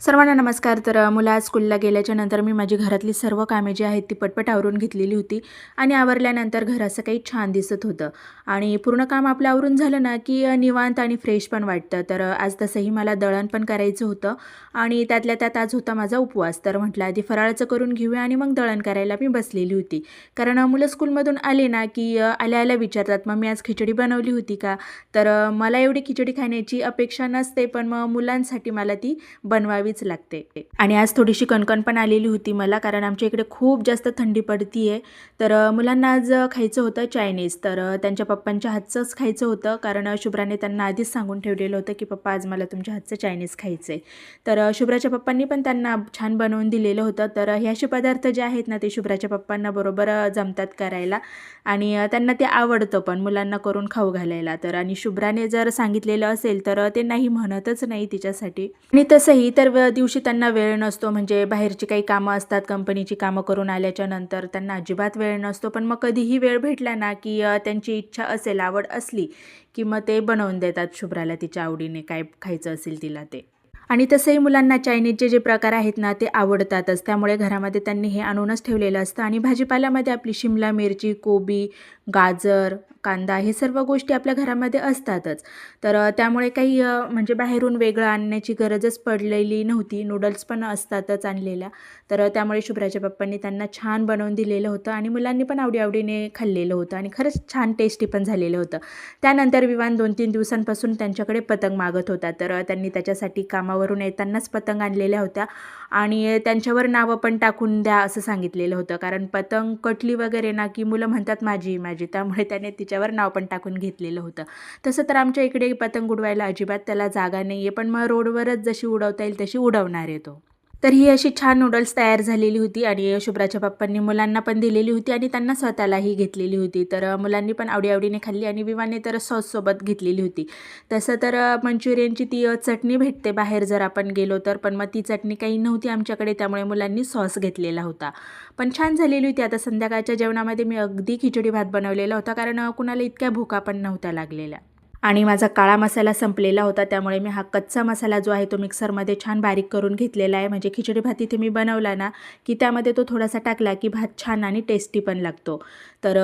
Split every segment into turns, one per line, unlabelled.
सर्वांना नमस्कार. तर मुलं आज स्कूलला गेल्याच्या नंतर मी माझी घरातली सर्व कामे जी आहेत ती पटपट आवरून घेतलेली होती आणि आवरल्यानंतर घर असं काही छान दिसत होतं आणि पूर्ण काम आपलं आवरून झालं ना की निवांत आणि फ्रेश पण वाटतं. तर आज तसंही मला दळण पण करायचं होतं आणि त्यातल्या त्यात आज होता माझा उपवास. तर म्हटलं आधी फराळाचं करून घेऊया आणि मग दळण करायला मी बसलेली होती. कारण मुलं स्कूलमधून आले ना की आल्या आल्या विचारतात, मग मी आज खिचडी बनवली होती का? तर मला एवढी खिचडी खाण्याची अपेक्षा नसते, पण मग मुलांसाठी मला ती बनवावीच लागते. आणि आज थोडीशी कणकण पण आलेली होती मला, कारण आमच्या इकडे खूप जास्त थंडी पडती आहे. तर मुलांना आज खायचं होतं चायनीज. तर त्यांच्या पप्पांच्या हातचंच खायचं होतं, कारण शुभ्राने त्यांना आधीच सांगून ठेवलेलं होतं की पप्पा आज मला तुमच्या हातचं चायनीज खायचं आहे. तर शुभ्राच्या पप्पांनी पण त्यांना छान बनवून दिलेलं होतं. तर हे असे पदार्थ जे आहेत ना ते शुभ्राच्या पप्पांना बरोबर जमतात करायला आणि त्यांना ते आवडतं पण मुलांना करून खाऊ घालायला. तर आणि शुभ्राने जर सांगितलेलं असेल तर ते नाही म्हणतच नाही तिच्यासाठी. आणि तसंही तर दिवशी त्यांना वेळ नसतो, म्हणजे बाहेरची काही कामं असतात, कंपनीची कामं करून आल्याच्या नंतर त्यांना अजिबात वेळ नसतो. पण मग कधीही वेळ भेटला ना की त्यांची इच्छा असेल, आवड असली की मग ते बनवून देतात शुभ्राला तिच्या आवडीने काय खायचं असेल तिला ते. आणि तसंही मुलांना चायनीजचे जे प्रकार आहेत ना ते आवडतातच, त्यामुळे घरामध्ये त्यांनी हे आणूनच ठेवलेलं असतं. आणि भाजीपाल्यामध्ये आपली शिमला मिरची, कोबी, गाजर, कांदा हे सर्व गोष्टी आपल्या घरामध्ये असतातच. तर त्यामुळे काही म्हणजे बाहेरून वेगळं आणण्याची गरजच पडलेली नव्हती. नूडल्स पण असतातच आणलेल्या. तर त्यामुळे शुभ्राच्या पप्पांनी त्यांना छान बनवून दिलेलं होतं आणि मुलांनी पण आवडीने खाल्लेलं होतं आणि खरंच छान टेस्टी पण झालेलं होतं. त्यानंतर विवान 2-3 दिवसांपासून त्यांच्याकडे पतंग मागत होता. तर त्यांनी त्याच्यासाठी कामावरून येतानाच पतंग आणलेल्या होत्या आणि त्यांच्यावर नावं पण टाकून द्या असं सांगितलेलं होतं, कारण पतंग कटली वगैरे ना की मुलं म्हणतात माझी माझी, त्यामुळे त्याने तिच्यावर नाव पण टाकून घेतलेलं होतं. तसं तर आमच्या इकडे पतंग उडवायला अजिबात त्याला जागा नाही आहे, पण मग रोडवरच जशी उडवता येईल तशी उडवणार आहे तो. तर ही अशी छान नूडल्स तयार झालेली होती आणि शुभ्राच्या पप्पांनी मुलांना पण दिलेली होती आणि त्यांना स्वतःलाही घेतलेली होती. तर मुलांनी पण आवडीने खाल्ली आणि विवाने तर सॉससोबत घेतलेली होती. तसं तर मंचुरियनची ती चटणी भेटते बाहेर जर आपण गेलो तर, पण मग ती चटणी काही नव्हती आमच्याकडे, त्यामुळे मुलांनी सॉस घेतलेला होता. पण छान झालेली होती. आता संध्याकाळच्या जेवणामध्ये मी अगदी खिचडी भात बनवलेला होता, कारण कुणाला इतक्या भुका पण नव्हत्या लागलेल्या. आणि माझा काळा मसाला संपलेला होता, त्यामुळे मी हा कच्चा मसाला जो आहे तो मिक्सरमध्ये छान बारीक करून घेतलेला आहे. म्हणजे खिचडी भात इथे मी बनवला ना की त्यामध्ये तो थोडासा टाकला की भात छान आणि टेस्टी पण लागतो. तर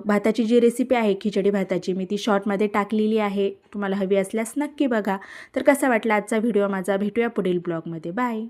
भाताची जी रेसिपी आहे खिचडी भाताची मी ती शॉर्टमध्ये टाकलेली आहे, तुम्हाला हवी असल्यास नक्की बघा. तर कसा वाटला आजचा व्हिडिओ माझा? भेटूया पुढील ब्लॉगमध्ये. बाय.